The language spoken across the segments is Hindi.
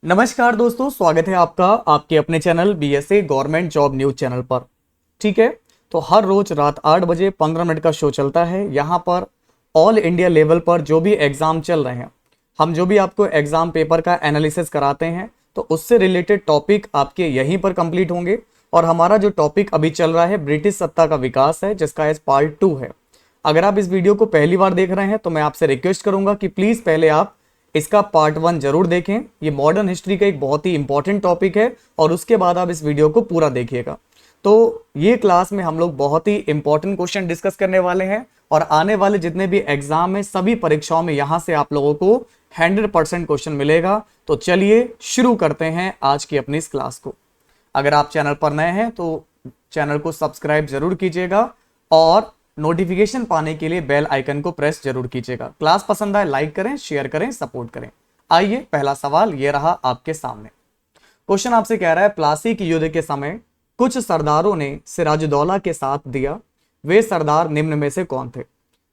नमस्कार दोस्तों, स्वागत है आपका आपके अपने channel BSA government job news channel पर। ठीक है, तो हर रोज रात 8 बजे 15 मिनट का शो चलता है। यहाँ पर ऑल इंडिया लेवल पर जो भी एग्जाम चल रहे हैं, हम जो भी आपको एग्जाम पेपर का एनालिसिस कराते हैं, तो उससे रिलेटेड टॉपिक आपके यहीं पर कंप्लीट होंगे। और हमारा जो टॉपिक अभी चल रहा है ब्रिटिश सत्ता का विकास है, जिसका एज पार्ट 2 है। अगर आप इस वीडियो को पहली बार देख रहे हैं तो मैं आपसे रिक्वेस्ट करूंगा कि प्लीज पहले आप इसका पार्ट 1 जरूर देखें। ये मॉडर्न हिस्ट्री का एक बहुत ही इंपॉर्टेंट टॉपिक है और उसके बाद आप इस वीडियो को पूरा देखिएगा। तो ये क्लास में हम लोग बहुत ही इंपॉर्टेंट क्वेश्चन डिस्कस करने वाले हैं और आने वाले जितने भी एग्जाम है सभी परीक्षाओं में यहां से आप लोगों को 100% क्वेश्चन मिलेगा। तो चलिए शुरू करते हैं आज की अपनी इस क्लास को। अगर आप चैनल पर नए हैं तो चैनल को सब्सक्राइब जरूर कीजिएगा और नोटिफिकेशन पाने के लिए बेल आइकन को प्रेस जरूर कीजिएगा। क्लास पसंद आए लाइक करें, शेयर करें, सपोर्ट करें। आइए, पहला सवाल ये रहा आपके सामने। क्वेश्चन आपसे कह रहा है, प्लासी के युद्ध के समय कुछ सरदारों ने सिराजुद्दौला के साथ दिया, वे सरदार निम्न में से कौन थे?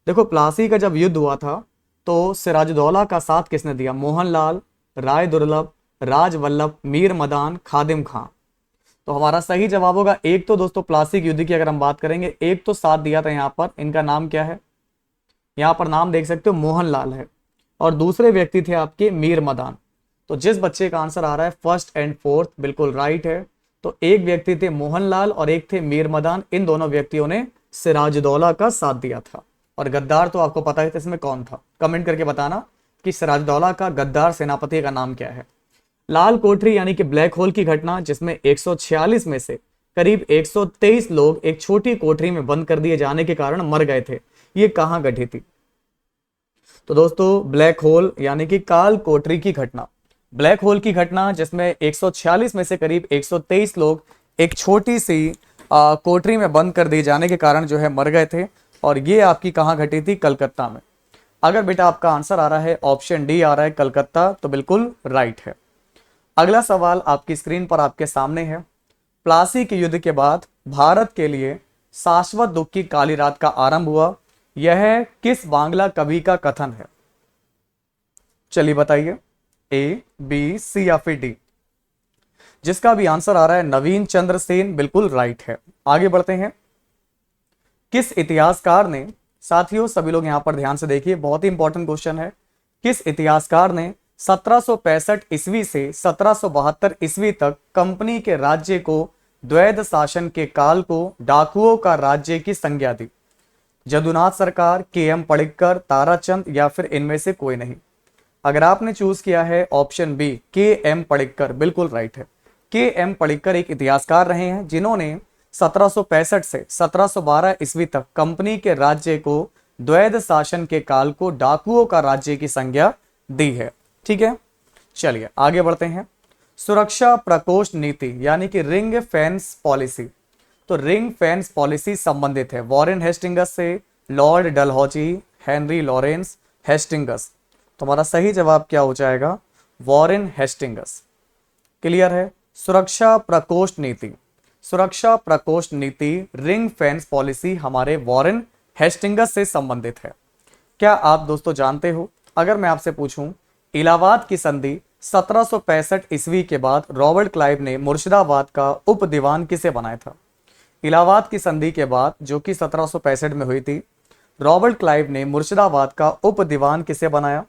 देखो, प्लासी का जब युद्ध हुआ था तो सिराजुद्दौला का साथ किसने दिया? मोहनलाल, राय दुर्लभ, राजवल्लभ, मीर मदान, खादिम खां। तो हमारा सही जवाब होगा एक। तो दोस्तों प्लासी युद्ध की अगर हम बात करेंगे, एक तो साथ दिया था यहाँ पर, इनका नाम क्या है? यहाँ पर नाम देख सकते हो, मोहनलाल है। और दूसरे व्यक्ति थे आपके मीर मदान। तो जिस बच्चे का आंसर आ रहा है फर्स्ट एंड फोर्थ बिल्कुल राइट है। तो एक व्यक्ति थे मोहनलाल और एक थे मीर मदान। इन दोनों व्यक्तियों ने सिराजुद्दौला का साथ दिया था। और गद्दार तो आपको पता है इसमें कौन था। कमेंट करके बताना कि सिराजुद्दौला का गद्दार सेनापति का नाम क्या है। लाल कोठरी यानी कि ब्लैक होल की घटना, जिसमें 146 में से करीब 123 लोग एक छोटी कोठरी में बंद कर दिए जाने के कारण मर गए थे, ये कहां घटी थी? तो दोस्तों ब्लैक होल यानी कि काल कोठरी की घटना, ब्लैक होल की घटना जिसमें 146 में से करीब 123 लोग एक छोटी सी कोठरी में बंद कर दिए जाने के कारण जो है मर गए थे। और ये आपकी कहां घटी थी? कलकत्ता में। अगर बेटा आपका आंसर आ रहा है ऑप्शन डी आ रहा है कलकत्ता, तो बिल्कुल राइट है। अगला सवाल आपकी स्क्रीन पर आपके सामने है। प्लासी के युद्ध के बाद भारत के लिए शाश्वत दुख की काली रात का आरंभ हुआ, यह किस बांग्ला कवि का कथन है? चलिए बताइए, ए, बी, सी या फिर डी। जिसका भी आंसर आ रहा है नवीन चंद्र सेन, बिल्कुल राइट है। आगे बढ़ते हैं। किस इतिहासकार ने, साथियों सभी लोग यहां पर ध्यान से देखिए, बहुत ही इंपॉर्टेंट क्वेश्चन है। किस इतिहासकार ने 1765 ईस्वी से 1772 ईस्वी तक कंपनी के राज्य को, द्वैध शासन के काल को डाकुओं का राज्य की संज्ञा दी? जदुनाथ सरकार, के एम पडिक्कर, ताराचंद या फिर इनमें से कोई नहीं? अगर आपने चूज किया है ऑप्शन बी के एम पडिक्कर, बिल्कुल राइट है। के एम पडिक्कर एक इतिहासकार रहे हैं जिन्होंने 1765 से 1712 ईस्वी तक कंपनी के राज्य को, द्वैध शासन के काल को डाकुओं का राज्य की संज्ञा दी है। ठीक है, चलिए आगे बढ़ते हैं। सुरक्षा प्रकोष्ठ नीति यानी कि रिंग फेंस पॉलिसी, तो रिंग फेंस पॉलिसी संबंधित है वॉरेन हेस्टिंगस से, Lord Dalhousie, Henry Lawrence, Hastings. तो हमारा सही जवाब क्या हो जाएगा? Warren Hastings. क्लियर है? सुरक्षा प्रकोष्ठ नीति, सुरक्षा प्रकोष्ठ नीति रिंग फेंस पॉलिसी हमारे वॉरेन हेस्टिंगस से संबंधित है। क्या आप दोस्तों जानते हो, अगर मैं आपसे पूछूं इलाहाबाद की संधि 1765 ईस्वी के बाद रॉबर्ट क्लाइव ने मुर्शिदाबाद का उप दीवान किसे बनाया था? इलाहाबाद की संधि के बाद जो कि 1765 में हुई थी, रॉबर्ट क्लाइव ने मुर्शिदाबाद का उप दीवान किसे बनाया?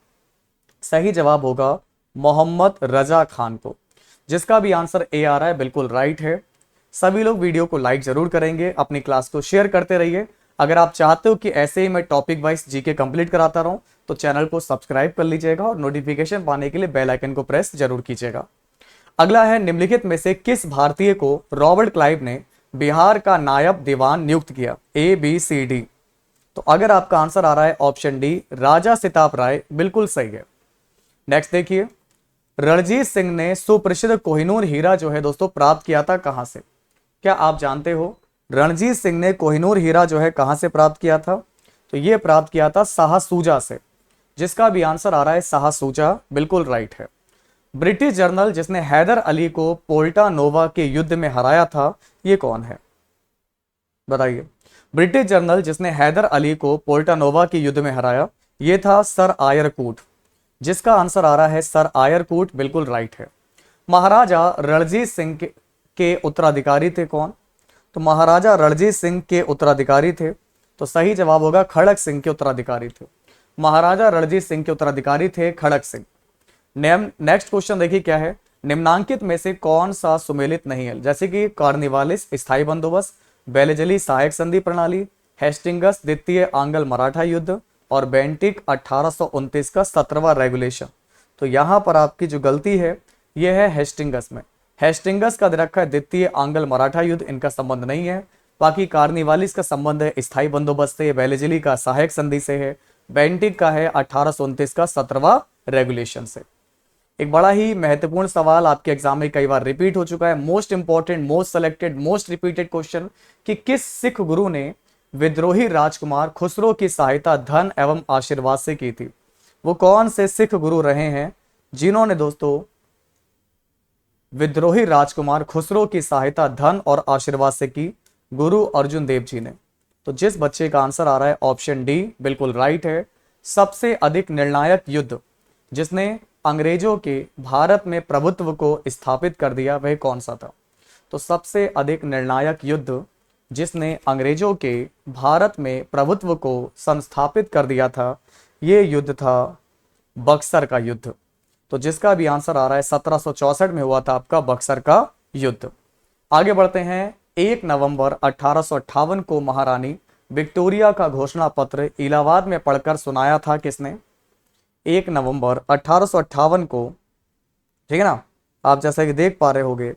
सही जवाब होगा मोहम्मद रजा खान को। जिसका भी आंसर ए आ रहा है बिल्कुल राइट है। सभी लोग वीडियो को लाइक जरूर करेंगे, अपनी क्लास को शेयर करते रहिए। अगर आप चाहते हो कि ऐसे ही मैं टॉपिक वाइज जीके कंप्लीट कराता रहूं तो चैनल को सब्सक्राइब कर लीजिएगा और नोटिफिकेशन पाने के लिए बेल आइकन को प्रेस जरूर कीजिएगा। अगला है, निम्नलिखित में से किस भारतीय को रॉबर्ट क्लाइव ने बिहार का नायब दीवान नियुक्त किया? ए, बी, सी, डी। तो अगर आपका आंसर आ रहा है ऑप्शन डी राजा सिताब राय, बिल्कुल सही है। नेक्स्ट देखिए, रणजीत सिंह ने सुप्रसिद्ध कोहिनूर हीरा जो है दोस्तों प्राप्त किया था कहां से? क्या आप जानते हो रणजीत सिंह ने कोहिनूर हीरा जो है कहां से प्राप्त किया था? तो यह प्राप्त किया था शाहसूजा से। जिसका भी आंसर आ रहा है शाहसूजा, बिल्कुल राइट है। ब्रिटिश जर्नल जिसने हैदर अली को पोल्टा नोवा के युद्ध में हराया था, यह कौन है? बताइए। ब्रिटिश जर्नल जिसने हैदर अली को पोल्टा नोवा के युद्ध में हराया, यह था सर आयरकूट। जिसका आंसर आ रहा है सर आयरकूट, बिल्कुल राइट है। महाराजा रणजीत सिंह के उत्तराधिकारी थे कौन? तो महाराजा रणजीत सिंह के उत्तराधिकारी थे, तो सही जवाब होगा खड़क सिंह के उत्तराधिकारी थे। महाराजा रणजीत सिंह के उत्तराधिकारी थे खड़क सिंह। नेक्स्ट क्वेश्चन देखिए क्या है, निम्नांकित में से कौन सा सुमेलित नहीं है? जैसे कि कार्निवालिस स्थायी बंदोबस्त, बेलेजली सहायक संधि प्रणाली, हेस्टिंगस द्वितीय आंग्ल मराठा युद्ध और बेंटिक 1829 का 17वां रेगुलेशन। तो यहां पर आपकी जो गलती है यह है हेस्टिंगस में। हेस्टिंगस का दे रखा है द्वितीय आंग्ल मराठा युद्ध, इनका संबंध नहीं है। बाकी कार्निवालिस का संबंध है स्थायी बंदोबस्त से, बेलेजली का सहायक संधि से है, बेंटिक का है 1829 का 17वां रेगुलेशन से। एक बड़ा ही महत्वपूर्ण सवाल आपके एग्जाम में कई बार रिपीट हो चुका है, most important, most selected, most repeated question, कि किस सिख गुरु ने विद्रोही राजकुमार खुसरो की सहायता धन एवं आशीर्वाद से की थी? वो कौन से सिख गुरु रहे हैं जिन्होंने दोस्तों विद्रोही राजकुमार खुसरो की सहायता धन और आशीर्वाद से की? गुरु अर्जुन देव जी ने। तो जिस बच्चे का आंसर आ रहा है ऑप्शन डी बिल्कुल राइट है। सबसे अधिक निर्णायक युद्ध जिसने अंग्रेजों के भारत में प्रभुत्व को स्थापित कर दिया वह कौन सा था? तो सबसे अधिक निर्णायक युद्ध जिसने अंग्रेजों के भारत में प्रभुत्व को संस्थापित कर दिया था, यह युद्ध था बक्सर का युद्ध। तो जिसका भी आंसर आ रहा है 1764 में हुआ था आपका बक्सर का युद्ध। आगे बढ़ते हैं। 1 नवंबर 1858 को महारानी विक्टोरिया का घोषणा पत्र इलाहाबाद में पढ़कर सुनाया था किसने? 1 नवंबर 1858 को, ठीक है ना, आप जैसा कि देख पा रहे होगे,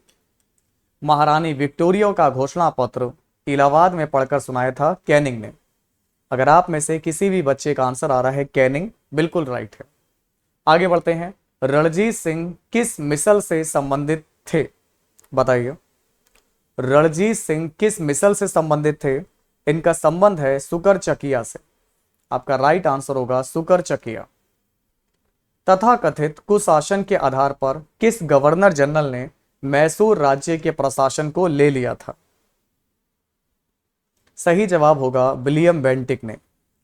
महारानी विक्टोरिया का घोषणा पत्र इलाहाबाद में पढ़कर सुनाया था कैनिंग ने। अगर आप में से किसी भी बच्चे का आंसर आ रहा है कैनिंग, बिल्कुल राइट है। आगे बढ़ते हैं। रणजीत सिंह किस मिसल से संबंधित थे? बताइए, रणजीत सिंह किस मिसल से संबंधित थे? इनका संबंध है सुकरचकिया से। आपका राइट आंसर होगा सुकरचकिया। तथाकथित कुशासन के आधार पर किस गवर्नर जनरल ने मैसूर राज्य के प्रशासन को ले लिया था? सही जवाब होगा विलियम बेंटिक ने।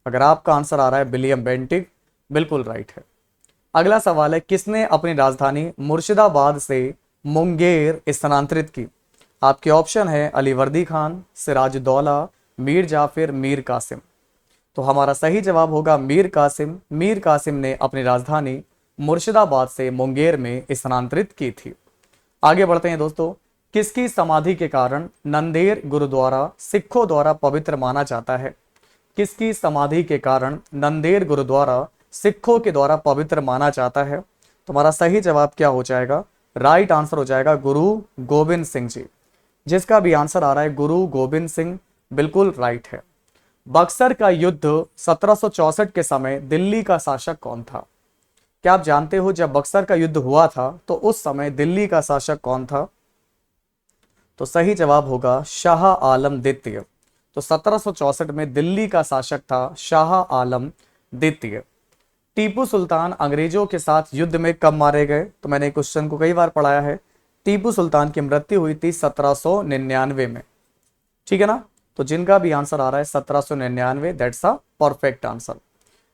अगर आपका आंसर आ रहा है विलियम बेंटिक, बिल्कुल राइट है। अगला सवाल है, किसने अपनी राजधानी मुर्शिदाबाद से मुंगेर स्थानांतरित की? आपके ऑप्शन है अलीवर्दी खान, सिराजुद्दौला, मीर जाफिर, मीर कासिम। तो हमारा सही जवाब होगा मीर कासिम। मीर कासिम ने अपनी राजधानी मुर्शिदाबाद से मुंगेर में स्थानांतरित की थी। आगे बढ़ते हैं दोस्तों। किसकी समाधि के कारण नंदेड़ गुरुद्वारा सिखों द्वारा पवित्र माना जाता है? किसकी समाधि के कारण नंदेड़ गुरुद्वारा सिखों के द्वारा पवित्र माना जाता है? तुम्हारा सही जवाब क्या हो जाएगा? राइट आंसर हो जाएगा गुरु गोविंद सिंह जी। जिसका भी आंसर आ रहा है गुरु गोविंद सिंह, बिल्कुल राइट है। बक्सर का युद्ध 1764 के समय दिल्ली का शासक कौन था? क्या आप जानते हो जब बक्सर का युद्ध हुआ था तो उस समय दिल्ली का शासक कौन था? तो सही जवाब होगा शाह आलम द्वितीय। तो 1764 में दिल्ली का शासक था शाह आलम द्वितीय। टीपू सुल्तान अंग्रेजों के साथ युद्ध में कब मारे गए? तो मैंने क्वेश्चन को कई बार पढ़ाया है। टीपू सुल्तान की मृत्यु हुई थी 1799 में, ठीक है ना। तो जिनका भी आंसर आ रहा है 1799, दैट्स अ परफेक्ट आंसर।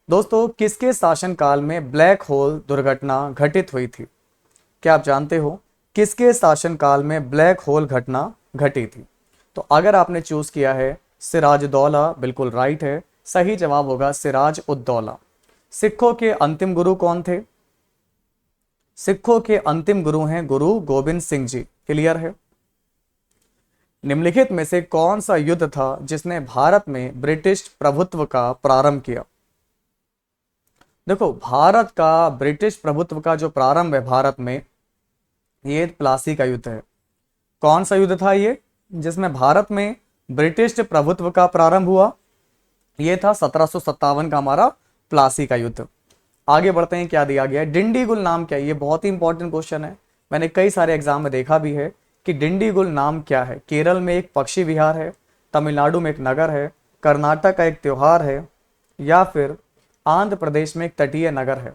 दोस्तों, किसके शासनकाल में ब्लैक होल दुर्घटना घटित हुई थी? क्या आप जानते हो किसके शासनकाल में ब्लैक होल घटना घटी थी? तो अगर आपने चूज किया है सिराजुद्दौला, बिल्कुल राइट है। सही जवाब होगा सिराज उद्दौला। सिखों के अंतिम गुरु कौन थे? सिखों के अंतिम गुरु हैं गुरु गोविंद सिंह जी। क्लियर है। निम्नलिखित में से कौन सा युद्ध था जिसने भारत में ब्रिटिश प्रभुत्व का प्रारंभ किया? देखो, भारत का ब्रिटिश प्रभुत्व का जो प्रारंभ है भारत में, ये प्लासी का युद्ध है। कौन सा युद्ध था ये जिसमें भारत में ब्रिटिश प्रभुत्व का प्रारंभ हुआ? ये था 1757 का हमारा प्लासी का युद्ध। आगे बढ़ते हैं। क्या दिया गया है? डिंडीगुल नाम क्या है? ये बहुत ही इंपॉर्टेंट क्वेश्चन है, मैंने कई सारे एग्जाम में देखा भी है कि डिंडीगुल नाम क्या है। केरल में एक पक्षी विहार है, तमिलनाडु में एक नगर है, कर्नाटक का एक त्योहार है, या फिर आंध्र प्रदेश में एक तटीय नगर है।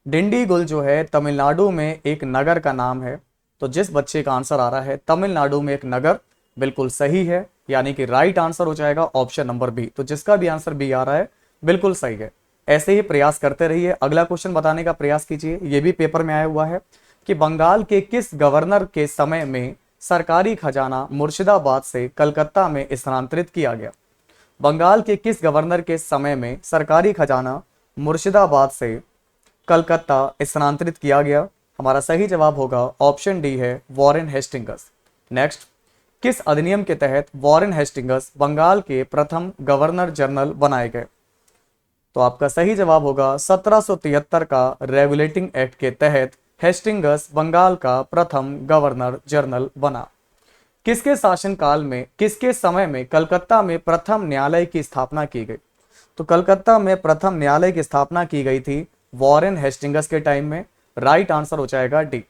डिंडीगुल जो है तमिलनाडु में एक नगर का नाम है। तो जिस बच्चे का आंसर आ रहा है तमिलनाडु में एक नगर, बिल्कुल सही है, यानी कि राइट आंसर हो जाएगा ऑप्शन नंबर बी। तो जिसका भी आंसर बी आ रहा है बिल्कुल सही है। ऐसे ही प्रयास करते रहिए, अगला क्वेश्चन बताने का प्रयास कीजिए। ये भी पेपर में आया हुआ है कि बंगाल के किस गवर्नर के समय में सरकारी खजाना मुर्शिदाबाद से कलकत्ता में स्थानांतरित किया गया? बंगाल के किस गवर्नर के समय में सरकारी खजाना मुर्शिदाबाद से कलकत्ता स्थानांतरित किया गया? हमारा सही जवाब होगा ऑप्शन डी है वॉरेन हेस्टिंगस। नेक्स्ट, किस अधिनियम के तहत वॉरेन हेस्टिंगस बंगाल के प्रथम गवर्नर जनरल बनाए गए? तो आपका सही जवाब होगा 1773 का रेगुलेटिंग एक्ट के तहत हेस्टिंगस बंगाल का प्रथम गवर्नर जनरल बना। किसके शासनकाल में, किसके समय में कलकत्ता में प्रथम न्यायालय की स्थापना की गई? तो कलकत्ता में प्रथम न्यायालय की स्थापना की गई थी वॉरेन हेस्टिंगस के टाइम में। राइट आंसर हो जाएगा डी।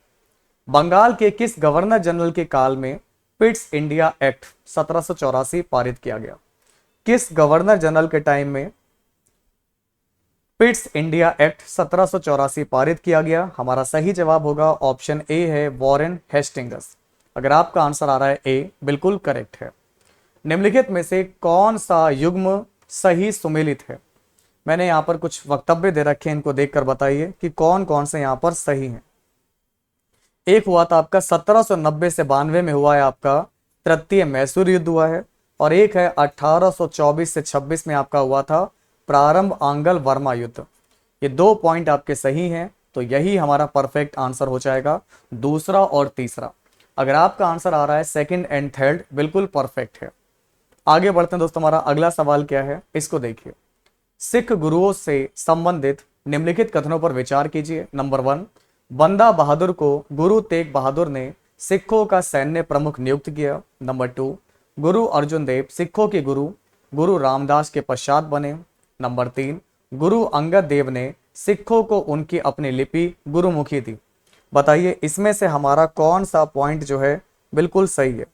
बंगाल के किस गवर्नर जनरल के काल में पिट्स इंडिया एक्ट 1784 पारित किया गया? किस गवर्नर जनरल के टाइम में पिट्स इंडिया एक्ट 1784 पारित किया गया? हमारा सही जवाब होगा ऑप्शन ए है वॉरेन हेस्टिंगस। अगर आपका आंसर आ रहा है ए, बिल्कुल करेक्ट है। निम्नलिखित में से कौन सा युग्म सही सुमेलित है? मैंने यहां पर कुछ वक्तव्य दे रखे हैं, इनको देखकर बताइए कि कौन कौन से यहां पर सही हैं। एक हुआ था आपका 1790 से 92 में हुआ है आपका तृतीय मैसूर युद्ध हुआ है, और एक है 1824 से 26 में आपका हुआ था प्रारंभ आंगल वर्मा युद्ध। ये 2 पॉइंट आपके सही हैं, तो यही हमारा परफेक्ट आंसर हो जाएगा, दूसरा और तीसरा। अगर आपका आंसर आ रहा है सेकंड एंड थर्ड, बिल्कुल परफेक्ट है। आगे बढ़ते हैं दोस्तों, हमारा अगला सवाल क्या है, इसको देखिए। सिख गुरुओं से संबंधित निम्नलिखित कथनों पर विचार कीजिए। नंबर 1, बंदा बहादुर को गुरु तेग बहादुर ने सिखों का सैन्य प्रमुख नियुक्त किया। नंबर 2, गुरु अर्जुन देव सिखों के गुरु गुरु रामदास के पश्चात बने। नंबर 3, गुरु अंगद देव ने सिखों को उनकी अपनी लिपि गुरुमुखी दी। बताइए इसमें से हमारा कौन सा पॉइंट जो है बिल्कुल सही है?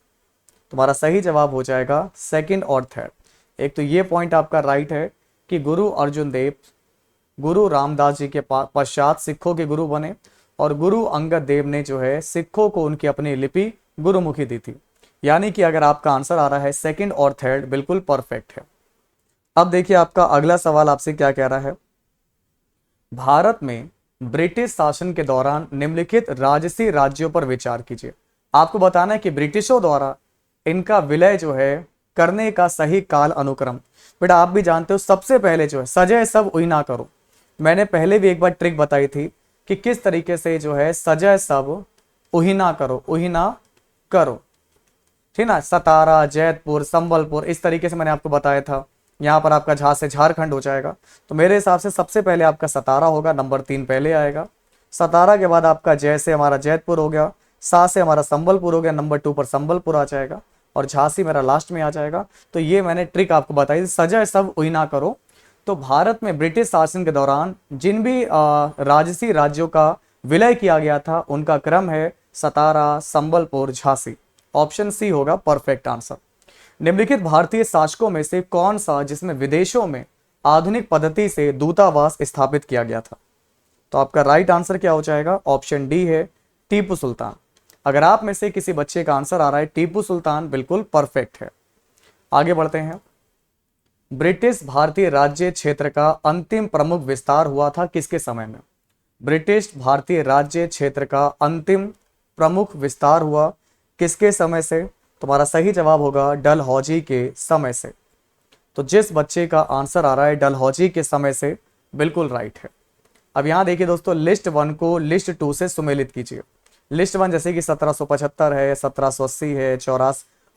तुम्हारा सही जवाब हो जाएगा सेकंड और थर्ड। एक तो ये पॉइंट आपका राइट है कि गुरु अर्जुन देव गुरु रामदास जी के पश्चात सिखों के गुरु बने, और गुरु अंगद देव ने जो है सिखों को उनकी अपनी लिपि गुरुमुखी दी थी। यानी कि अगर आपका आंसर आ रहा है सेकंड और थर्ड, बिल्कुल परफेक्ट है। अब देखिए आपका अगला सवाल आपसे क्या कह रहा है। भारत में ब्रिटिश शासन के दौरान निम्नलिखित राजसी राज्यों पर विचार कीजिए। आपको बताना है कि ब्रिटिशों द्वारा इनका विलय जो है करने का सही काल अनुक्रम। बेटा आप भी जानते हो, सबसे पहले जो है सजय सब उई ना करो। मैंने पहले भी एक बार ट्रिक बताई थी कि किस तरीके से जो है सजय सब उही ना करो, उही ना करो, ठीक ना। सतारा, जैतपुर, संबलपुर, इस तरीके से मैंने आपको बताया था। यहाँ पर आपका झा से झारखंड हो जाएगा, तो मेरे हिसाब से सबसे पहले आपका सतारा होगा, नंबर 3 पहले आएगा। सतारा के बाद आपका जय से हमारा जैतपुर हो गया, सा से हमारा संबलपुर हो गया, नंबर 2 पर संबलपुर आ जाएगा, और झांसी मेरा लास्ट में आ जाएगा। तो ये मैंने ट्रिक आपको बताई, सजय सब उई ना करो। तो भारत में ब्रिटिश शासन के दौरान जिन भी राजसी राज्यों का विलय किया गया था उनका क्रम है सतारा, संबलपुर, झांसी। ऑप्शन सी होगा परफेक्ट आंसर। निम्नलिखित भारतीय शासकों में से कौन सा जिसमें विदेशों में आधुनिक पद्धति से दूतावास स्थापित किया गया था? तो आपका राइट आंसर क्या हो जाएगा? ऑप्शन डी है टीपू सुल्तान। अगर आप में से किसी बच्चे का आंसर आ रहा है टीपू सुल्तान, बिल्कुल परफेक्ट है। आगे बढ़ते हैं। ब्रिटिश भारतीय राज्य क्षेत्र का अंतिम प्रमुख विस्तार हुआ था किसके समय में? ब्रिटिश भारतीय राज्य क्षेत्र का अंतिम प्रमुख विस्तार हुआ किसके समय से? तुम्हारा सही जवाब होगा डलहौजी के समय से। तो जिस बच्चे का आंसर आ रहा है डलहौजी के समय से, बिल्कुल राइट है। अब यहां देखिए दोस्तों, लिस्ट 1 को लिस्ट 2 से सुमेलित कीजिए। लिस्ट 1 जैसे कि 1775 है, 1780 है,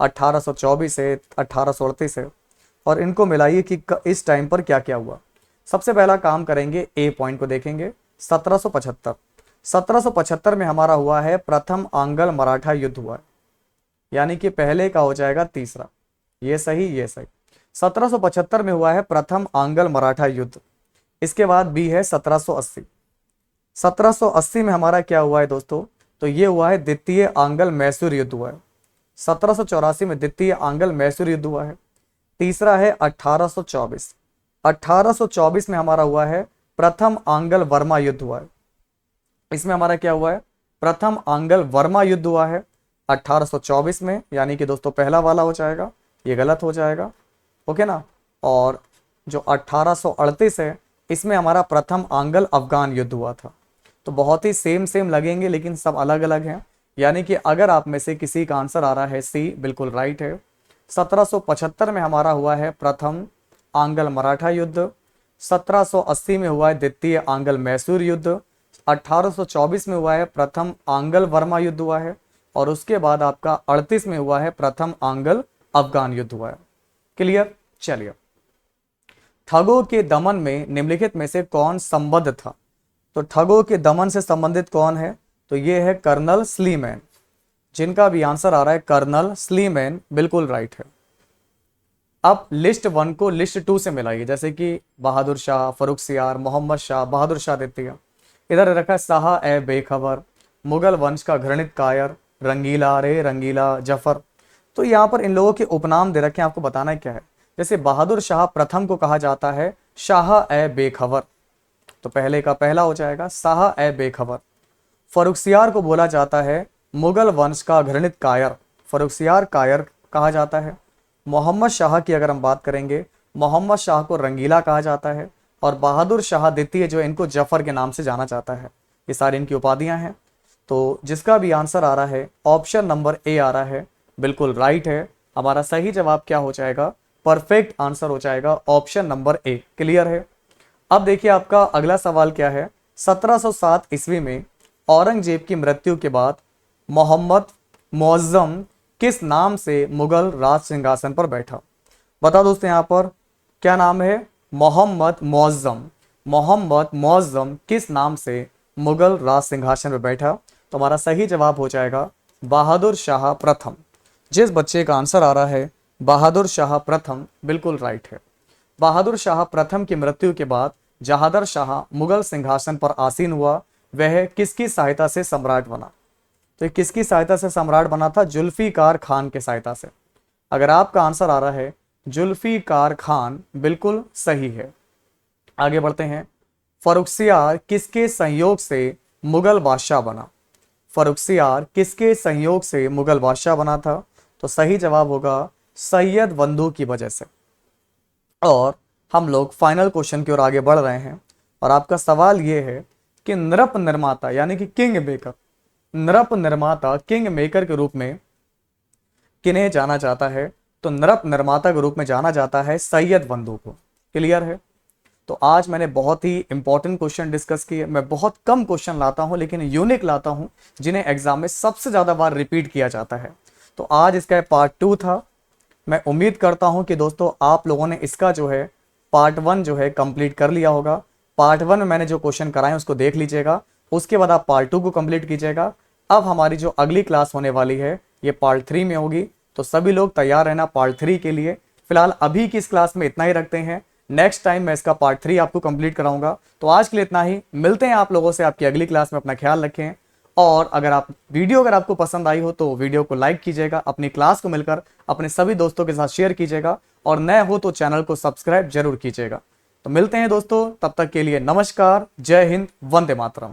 1824 है, 1838 है, और इनको मिलाइए कि इस टाइम पर क्या क्या हुआ। सबसे पहला काम करेंगे, ए पॉइंट को देखेंगे। 1775 1775 में हमारा हुआ है प्रथम आंग्ल मराठा युद्ध हुआ है, यानी कि पहले का हो जाएगा तीसरा। ये सही, ये सही। 1775 में हुआ है प्रथम आंग्ल मराठा युद्ध। इसके बाद बी है 1780। 1780 में हमारा क्या हुआ है दोस्तों? तो ये हुआ है द्वितीय आंग्ल मैसूर युद्ध हुआ है। 1784 में द्वितीय आंग्ल मैसूर युद्ध हुआ है। तीसरा है 1824। 1824 में हमारा हुआ है प्रथम आंग्ल वर्मा युद्ध हुआ है। इसमें हमारा क्या हुआ है? प्रथम आंग्ल वर्मा युद्ध हुआ है 1824 में, यानी कि दोस्तों पहला वाला हो जाएगा, ये गलत हो जाएगा, ओके ना। और जो 1838 है, इसमें हमारा प्रथम आंग्ल अफगान युद्ध हुआ था। तो बहुत ही सेम सेम लगेंगे लेकिन सब अलग अलग हैं। यानी कि अगर आप में से किसी का आंसर आ रहा है सी, बिल्कुल राइट है। 1775 में हमारा हुआ है प्रथम आंग्ल मराठा युद्ध, 1780 में हुआ है द्वितीय आंग्ल मैसूर युद्ध, 1824 में हुआ है प्रथम आंग्ल वर्मा युद्ध हुआ है, और उसके बाद आपका 38 में हुआ है प्रथम आंग्ल अफगान युद्ध हुआ है। क्लियर? चलिए, ठगों के दमन में निम्नलिखित में से कौन संबद्ध था? तो ठगों के दमन से संबंधित कौन है? तो ये है कर्नल स्लीमैन। जिनका भी आंसर आ रहा है कर्नल स्लीमैन, बिल्कुल राइट है। अब लिस्ट 1 को लिस्ट 2 से मिलाइए, जैसे कि बहादुर शाह, फर्रुखसियार, मोहम्मद शाह, बहादुर शाह द्वितीय। इधर रखा है शाह ए बेखबर, मुगल वंश का घृणित कायर, रंगीला रे रंगीला जफर। तो यहाँ पर इन लोगों के उपनाम दे रखे हैं, आपको बताना है क्या है। जैसे बहादुर शाह प्रथम को कहा जाता है शाह ए बेखबर, तो पहले का पहला हो जाएगा शाह ए बेखबर। फर्रुखसियार को बोला जाता है मुगल वंश का घृणित कायर, फर्रुखसियार कायर कहा जाता है। मोहम्मद शाह की अगर हम बात करेंगे, मोहम्मद शाह को रंगीला कहा जाता है, और बहादुर शाह द्वितीय जो इनको जफर के नाम से जाना जाता है। ये सारी इनकी उपाधियां हैं। तो जिसका भी आंसर आ रहा है ऑप्शन नंबर ए आ रहा है, बिल्कुल राइट है। हमारा सही जवाब क्या हो जाएगा? परफेक्ट आंसर हो जाएगा ऑप्शन नंबर ए। क्लियर है? अब देखिए आपका अगला सवाल क्या है। 1707 ईस्वी में औरंगजेब की मृत्यु के बाद मोहम्मद मुअज्जम किस नाम से मुगल राज सिंहासन पर बैठा? बता दोस्तों, यहाँ पर क्या नाम है? मोहम्मद मुअज्जम। मोहम्मद मुअज्जम किस नाम से मुगल राज सिंहासन पर बैठा? तो हमारा सही जवाब हो जाएगा बहादुर शाह प्रथम। जिस बच्चे का आंसर आ रहा है बहादुर शाह प्रथम, बिल्कुल राइट है। बहादुर शाह प्रथम की मृत्यु के बाद जहादर शाह मुगल सिंहासन पर आसीन हुआ। वह किसकी सहायता से सम्राट बना? तो ये किसकी सहायता से सम्राट बना था? जुल्फिकार खान के सहायता से। अगर आपका आंसर आ रहा है जुल्फिकार खान, बिल्कुल सही है। आगे बढ़ते हैं। फर्रुखसियार किसके संयोग से मुगल बादशाह बना? फर्रुखसियार किसके संयोग से मुगल बादशाह बना था? तो सही जवाब होगा सैयद बंधु की वजह से। और हम लोग फाइनल क्वेश्चन की ओर आगे बढ़ रहे हैं, और आपका सवाल यह है कि नृप निर्माता यानी कि किंग मेकर, नृप निर्माता किंग मेकर के रूप में किन्हें जाना जाता है? तो नृप निर्माता के रूप में जाना जाता है सैयद बंधु को। क्लियर है? तो आज मैंने बहुत ही इंपॉर्टेंट क्वेश्चन डिस्कस किए। मैं बहुत कम क्वेश्चन लाता हूं लेकिन यूनिक लाता हूं, जिन्हें एग्जाम में सबसे ज्यादा बार रिपीट किया जाता है। तो आज इसका पार्ट 2 था। मैं उम्मीद करता हूं कि दोस्तों आप लोगों ने इसका जो है पार्ट 1 जो है कंप्लीट कर लिया होगा। पार्ट 1 में मैंने जो क्वेश्चन कराए उसको देख लीजिएगा, उसके बाद आप पार्ट 2 को कंप्लीट कीजिएगा। अब हमारी जो अगली क्लास होने वाली है ये पार्ट 3 में होगी, तो सभी लोग तैयार रहना पार्ट 3 के लिए। फिलहाल अभी की इस क्लास में इतना ही रखते हैं। नेक्स्ट टाइम मैं इसका पार्ट 3 आपको कंप्लीट कराऊंगा। तो आज के लिए इतना ही, मिलते हैं आप लोगों से आपकी अगली क्लास में। अपना ख्याल रखें, और अगर आपको पसंद आई हो तो वीडियो को लाइक कीजिएगा, अपनी क्लास को मिलकर अपने सभी दोस्तों के साथ शेयर कीजिएगा, और नए हो तो चैनल को सब्सक्राइब जरूर कीजिएगा। तो मिलते हैं दोस्तों, तब तक के लिए नमस्कार, जय हिंद, वंदे मातरम।